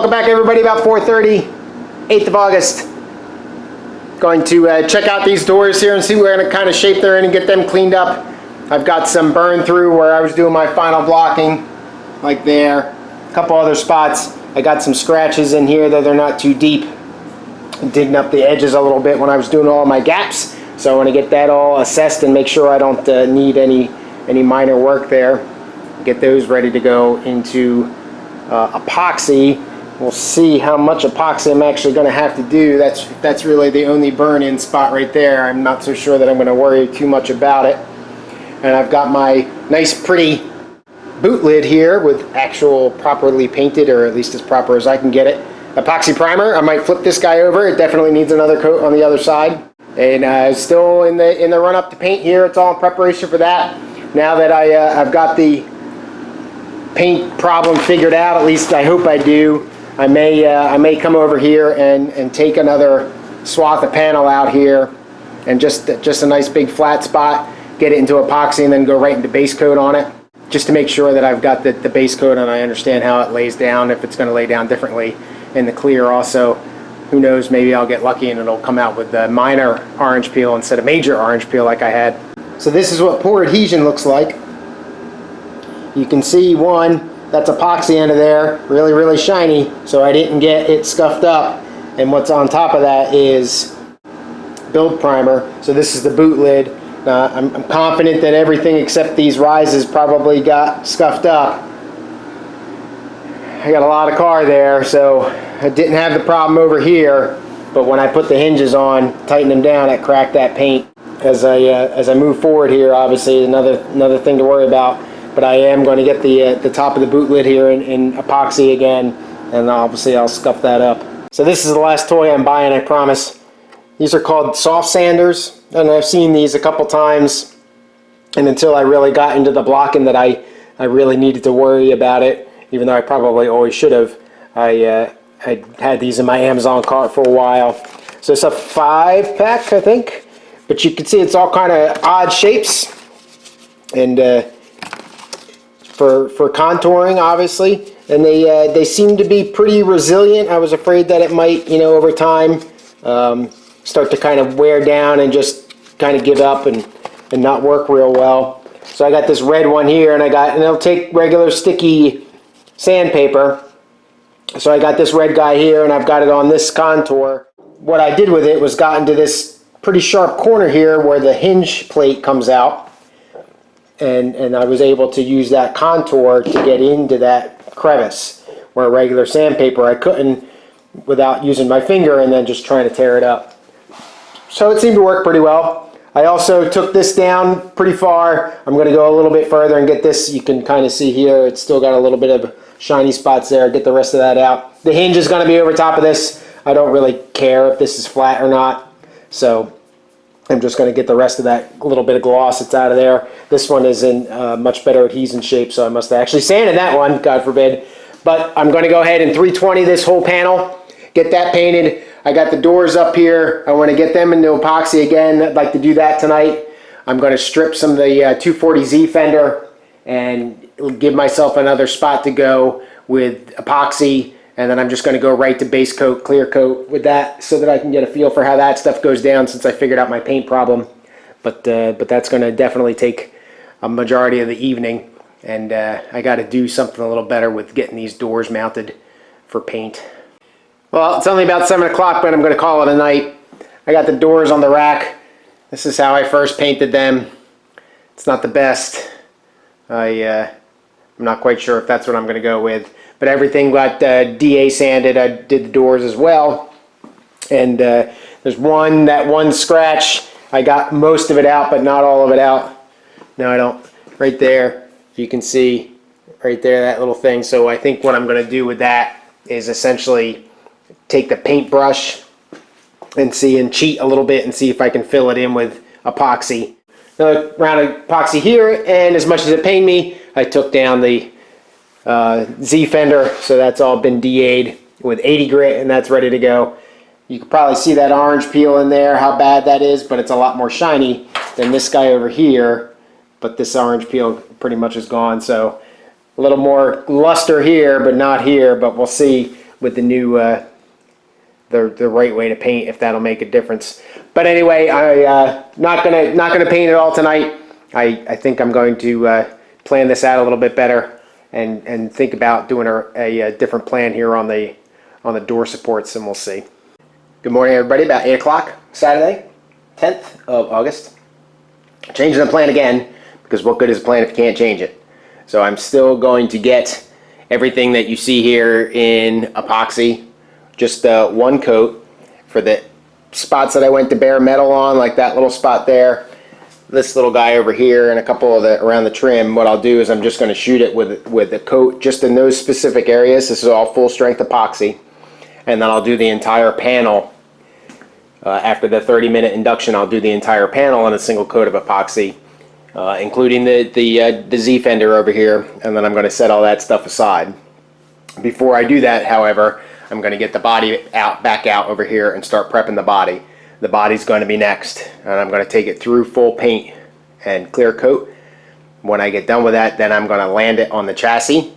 Welcome back, everybody. About 4:30, 8th of August. Going to check out these doors here and see what kind of shape they're in and get them cleaned up. I've got some burn through where I was doing my final blocking, like there. A couple other spots. I got some scratches in here, though they're not too deep. Digging up the edges a little bit when I was doing all my gaps. So I want to get that all assessed and make sure I don't need any minor work there. Get those ready to go into epoxy. We'll see how much epoxy I'm actually going to have to do. That's really the only burn-in spot right there. I'm not so sure that I'm going to worry too much about it. And I've got my nice pretty boot lid here with actual properly painted, or at least as proper as I can get it, epoxy primer. I might flip this guy over. It definitely needs another coat on the other side. And still in the run up to paint here. It's all in preparation for that. Now that I've got the paint problem figured out, at least I hope I do, I may come over here and take another swath of panel out here and just a nice big flat spot, get it into epoxy, and then go right into base coat on it, just to make sure that I've got the base coat and I understand how it lays down, if it's going to lay down differently in the clear. Also, who knows, maybe I'll get lucky and it'll come out with a minor orange peel instead of major orange peel like I had. So this is what poor adhesion looks like. You can see that's epoxy under there, really shiny, so I didn't get it scuffed up. And what's on top of that is build primer. So this is the boot lid. I'm confident that everything except these rises probably got scuffed up. I got a lot of car there, so I didn't have the problem over here, but when I put the hinges on, tighten them down, it cracked that paint. As I move forward here, obviously another thing to worry about. But I am going to get the top of the boot lid here in epoxy again, and obviously I'll scuff that up. So this is the last toy I'm buying, I promise. These are called soft sanders, and I've seen these a couple times, and until I really got into the blocking that I really needed to worry about it, even though I probably always should have. I had these in my Amazon cart for a while. So it's a 5-pack, I think, but you can see it's all kind of odd shapes, and for contouring, obviously, and they seem to be pretty resilient. I was afraid that it might, over time, start to kind of wear down and just kind of give up and not work real well. So I got this red one here, and it'll take regular sticky sandpaper. So I got this red guy here, and I've got it on this contour. What I did with it was got into this pretty sharp corner here where the hinge plate comes out. And I was able to use that contour to get into that crevice, where a regular sandpaper I couldn't without using my finger and then just trying to tear it up. So it seemed to work pretty well. I also took this down pretty far. I'm going to go a little bit further and get this. You can kind of see here it's still got a little bit of shiny spots there. Get the rest of that out. The hinge is going to be over top of this. I don't really care if this is flat or not. So I'm just going to get the rest of that little bit of gloss that's out of there. This one is in much better adhesion shape, so I must have actually sanded that one, God forbid. But I'm going to go ahead and 320 this whole panel, get that painted. I got the doors up here. I want to get them into epoxy again. I'd like to do that tonight. I'm going to strip some of the 240Z fender and give myself another spot to go with epoxy. And then I'm just going to go right to base coat, clear coat with that, so that I can get a feel for how that stuff goes down, since I figured out my paint problem. But that's going to definitely take a majority of the evening, and I got to do something a little better with getting these doors mounted for paint. Well, it's only about 7 o'clock, but I'm going to call it a night. I got the doors on the rack. This is how I first painted them. It's not the best. I'm not quite sure if that's what I'm going to go with. But everything got DA sanded. I did the doors as well. And there's that one scratch. I got most of it out, but not all of it out. No, I don't. Right there, you can see right there, that little thing. So I think what I'm going to do with that is essentially take the paintbrush and cheat a little bit and see if I can fill it in with epoxy. Another round of epoxy here, and as much as it pained me, I took down the Z fender, so that's all been DA'd with 80 grit, and that's ready to go. You can probably see that orange peel in there, how bad that is, but it's a lot more shiny than this guy over here. But this orange peel pretty much is gone, so a little more luster here, but not here. But we'll see with the new the right way to paint, if that'll make a difference. But anyway, I not gonna paint it all tonight. I think I'm going to plan this out a little bit better and think about doing a different plan here on the door supports, and we'll see. Good morning, everybody. About 8 o'clock Saturday, 10th of August. Changing the plan again, because what good is a plan if you can't change it? So I'm still going to get everything that you see here in epoxy, just one coat for the spots that I went to bare metal on, like that little spot there, this little guy over here, and a couple of the around the trim. What I'll do is I'm just going to shoot it with a coat just in those specific areas. This is all full strength epoxy, and then I'll do the entire panel. After the 30-minute induction, I'll do the entire panel in a single coat of epoxy, including the Z fender over here, and then I'm going to set all that stuff aside. Before I do that, however, I'm going to get the body back out over here and start prepping the body. The body's going to be next, and I'm going to take it through full paint and clear coat. When I get done with that, then I'm going to land it on the chassis,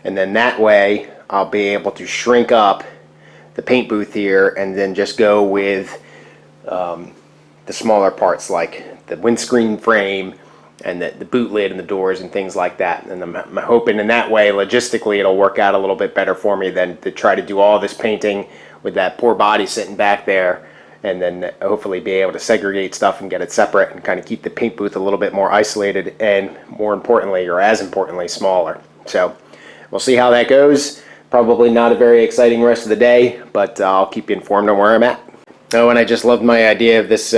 and then that way I'll be able to shrink up the paint booth here and then just go with the smaller parts like the windscreen frame and the boot lid and the doors and things like that. And I'm hoping in that way, logistically, it'll work out a little bit better for me than to try to do all this painting with that poor body sitting back there, and then hopefully be able to segregate stuff and get it separate and kind of keep the paint booth a little bit more isolated and, more importantly, or as importantly, smaller. So we'll see how that goes. Probably not a very exciting rest of the day, but I'll keep you informed on where I'm at. Oh, and I just loved my idea of this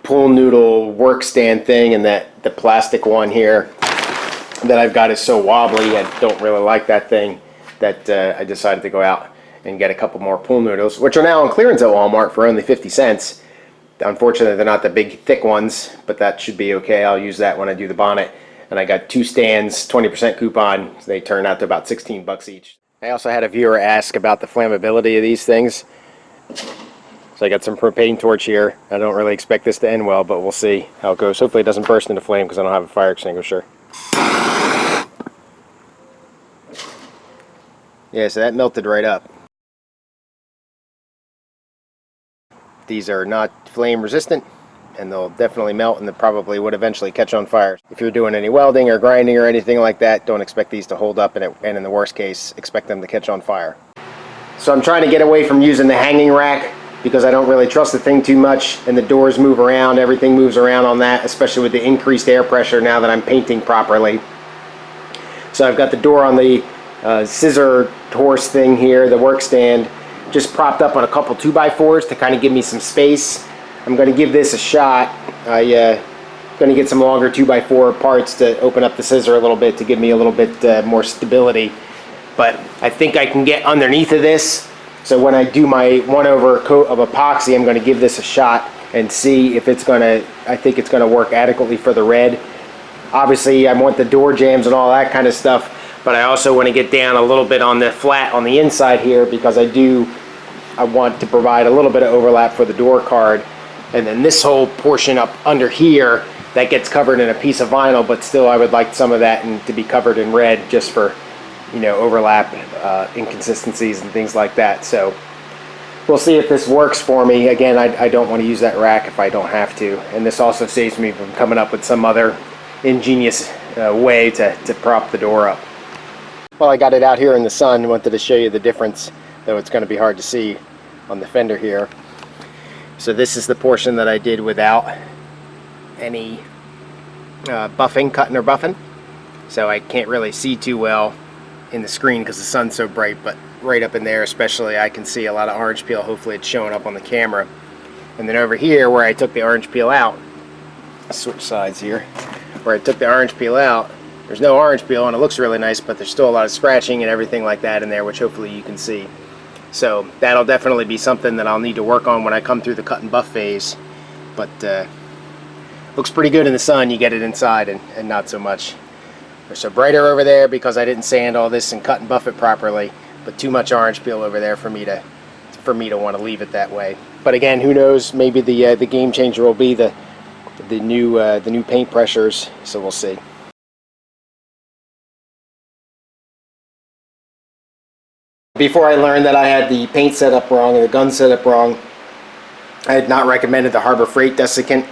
pool noodle work stand thing, and that the plastic one here that I've got is so wobbly. I don't really like that thing, that I decided to go out and get a couple more pool noodles, which are now on clearance at Walmart for only 50 cents. Unfortunately, they're not the big thick ones, but that should be okay. I'll use that when I do the bonnet. And I got 2 stands, 20% coupon. They turn out to about 16 bucks each. I also had a viewer ask about the flammability of these things. So I got some propane torch here. I don't really expect this to end well, but we'll see how it goes. Hopefully it doesn't burst into flame because I don't have a fire extinguisher. Yeah, so that melted right up. These are not flame resistant, and they'll definitely melt, and they probably would eventually catch on fire. If you're doing any welding or grinding or anything like that, don't expect these to hold up, and in the worst case, expect them to catch on fire. So I'm trying to get away from using the hanging rack because I don't really trust the thing too much, and the doors move around, everything moves around on that, especially with the increased air pressure now that I'm painting properly. So I've got the door on the scissor horse thing here, the work stand, just propped up on a couple 2x4s to kind of give me some space. I'm going to give this a shot. I'm going to get some longer 2x4 parts to open up the scissor a little bit to give me a little bit more stability. But I think I can get underneath of this. So when I do my 1/over coat of epoxy, I'm going to give this a shot and see if it's going to, I think it's going to work adequately for the red. Obviously, I want the door jambs and all that kind of stuff, but I also want to get down a little bit on the flat on the inside here because I want to provide a little bit of overlap for the door card. And then this whole portion up under here, that gets covered in a piece of vinyl, but still I would like some of that to be covered in red just for, you know, overlap, inconsistencies and things like that. So we'll see if this works for me. Again, I don't want to use that rack if I don't have to. And this also saves me from coming up with some other ingenious way to prop the door up. Well, I got it out here in the sun. Wanted to show you the difference, though it's going to be hard to see on the fender here. So this is the portion that I did without any buffing, cutting or buffing. So I can't really see too well in the screen because the sun's so bright, but right up in there especially I can see a lot of orange peel. Hopefully it's showing up on the camera. And then over here where I took the orange peel out, I'll switch sides here, where I took the orange peel out, there's no orange peel and it looks really nice, but there's still a lot of scratching and everything like that in there, which hopefully you can see. So that'll definitely be something that I'll need to work on when I come through the cut and buff phase. But looks pretty good in the sun. You get it inside and not so much. There's so brighter over there because I didn't sand all this and cut and buff it properly, but too much orange peel over there for me to want to leave it that way. But again, who knows? Maybe the game changer will be the new paint pressures. So we'll see. Before I learned that I had the paint set up wrong and the gun set up wrong, I had not recommended the Harbor Freight desiccant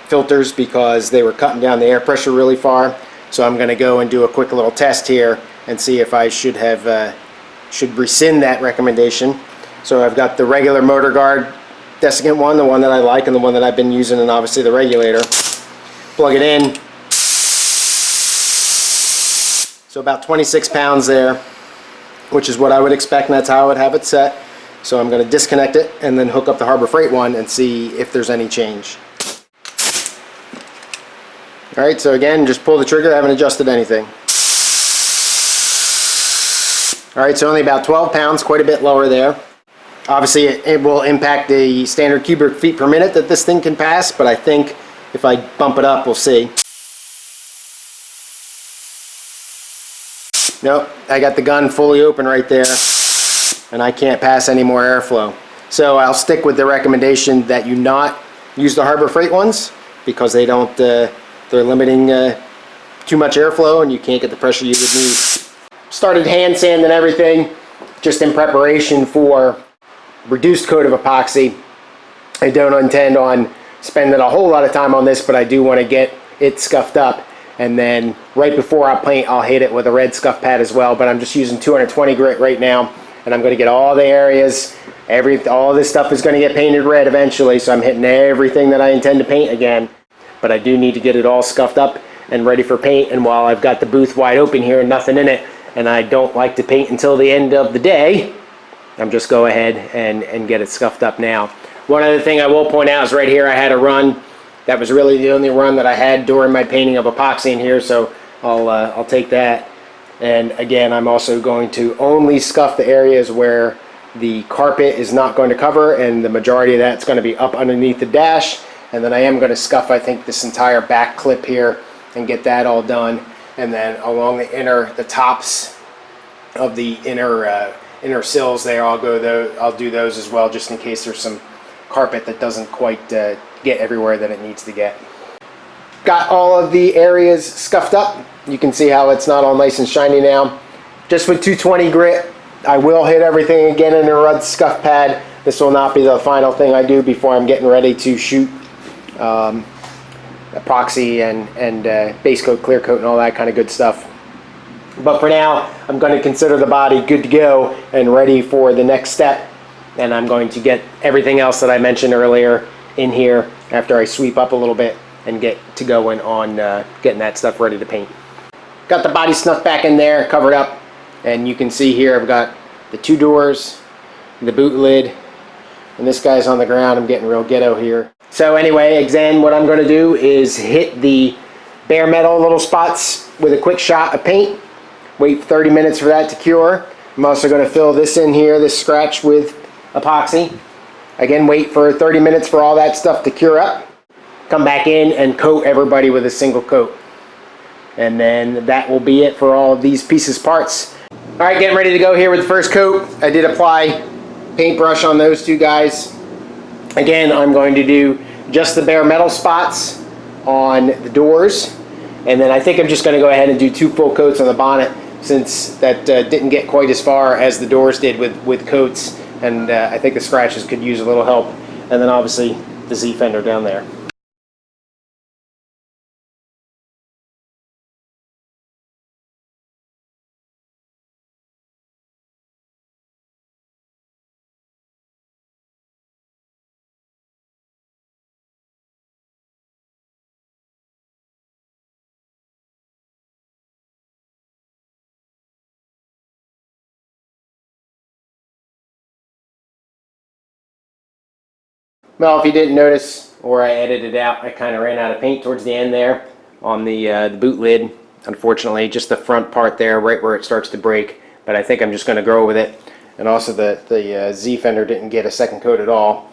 filters because they were cutting down the air pressure really far. So I'm going to go and do a quick little test here and see if I should rescind that recommendation. So I've got the regular Motor Guard desiccant one, the one that I like and the one that I've been using, and obviously the regulator. Plug it in. So about 26 pounds there, which is what I would expect, and that's how I would have it set. So I'm going to disconnect it and then hook up the Harbor Freight one and see if there's any change. Alright, so again, just pull the trigger. I haven't adjusted anything. Alright, so only about 12 pounds, quite a bit lower there. Obviously it will impact the standard cubic feet per minute that this thing can pass, but I think if I bump it up, we'll see. Nope, I got the gun fully open right there, and I can't pass any more airflow. So I'll stick with the recommendation that you not use the Harbor Freight ones, because they don't, they're limiting too much airflow and you can't get the pressure you would need. Started hand sanding everything just in preparation for reduced coat of epoxy. I don't intend on spending a whole lot of time on this, but I do want to get it scuffed up, and then right before I paint I'll hit it with a red scuff pad as well. But I'm just using 220 grit right now, and I'm going to get all the areas, all this stuff is going to get painted red eventually, so I'm hitting everything that I intend to paint again. But I do need to get it all scuffed up and ready for paint. And while I've got the booth wide open here and nothing in it, and I don't like to paint until the end of the day, I'm just go ahead and get it scuffed up now. One other thing I will point out is right here I had a run that was really the only run that I had during my painting of epoxy in here, so I'll take that. And again, I'm also going to only scuff the areas where the carpet is not going to cover, and the majority of that's going to be up underneath the dash. And then I am going to scuff, I think, this entire back clip here and get that all done. And then along the tops of the inner sills there, I'll do those as well, just in case there's some carpet that doesn't quite get everywhere that it needs to get. Got all of the areas scuffed up. You can see how it's not all nice and shiny now. Just with 220 grit, I will hit everything again in a red scuff pad. This will not be the final thing I do before I'm getting ready to shoot epoxy and base coat, clear coat, and all that kind of good stuff. But for now, I'm going to consider the body good to go and ready for the next step. And I'm going to get everything else that I mentioned earlier in here after I sweep up a little bit and get to going on getting that stuff ready to paint. Got the body snuffed back in there, covered up, and you can see here I've got the two doors, the boot lid, and this guy's on the ground. I'm getting real ghetto here. So anyway, again, what I'm going to do is hit the bare metal little spots with a quick shot of paint, wait 30 minutes for that to cure. I'm also going to fill this in here, this scratch, with epoxy. Again, wait for 30 minutes for all that stuff to cure up. Come back in and coat everybody with a single coat. And then that will be it for all of these pieces, parts. Alright, getting ready to go here with the first coat. I did apply paintbrush on those two guys. Again, I'm going to do just the bare metal spots on the doors, and then I think I'm just going to go ahead and do 2 full coats on the bonnet, since that didn't get quite as far as the doors did with coats, and I think the scratches could use a little help. And then obviously the Z fender down there. Well, if you didn't notice, or I edited it out, I kind of ran out of paint towards the end there on the boot lid. Unfortunately, just the front part there, right where it starts to break. But I think I'm just going to go with it. And also the Z fender didn't get a second coat at all.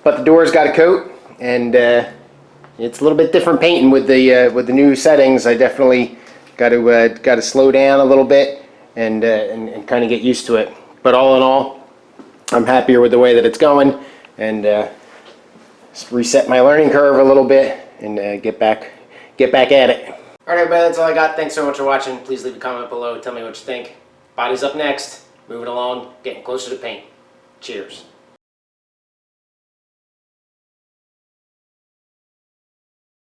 But the doors got a coat, and it's a little bit different painting with the new settings. I definitely got to slow down a little bit and kind of get used to it. But all in all, I'm happier with the way that it's going, and reset my learning curve a little bit and get back at it. Alright everybody, that's all I got. Thanks so much for watching. Please leave a comment below. Tell me what you think. Body's up next. moving along, getting closer to paint. Cheers.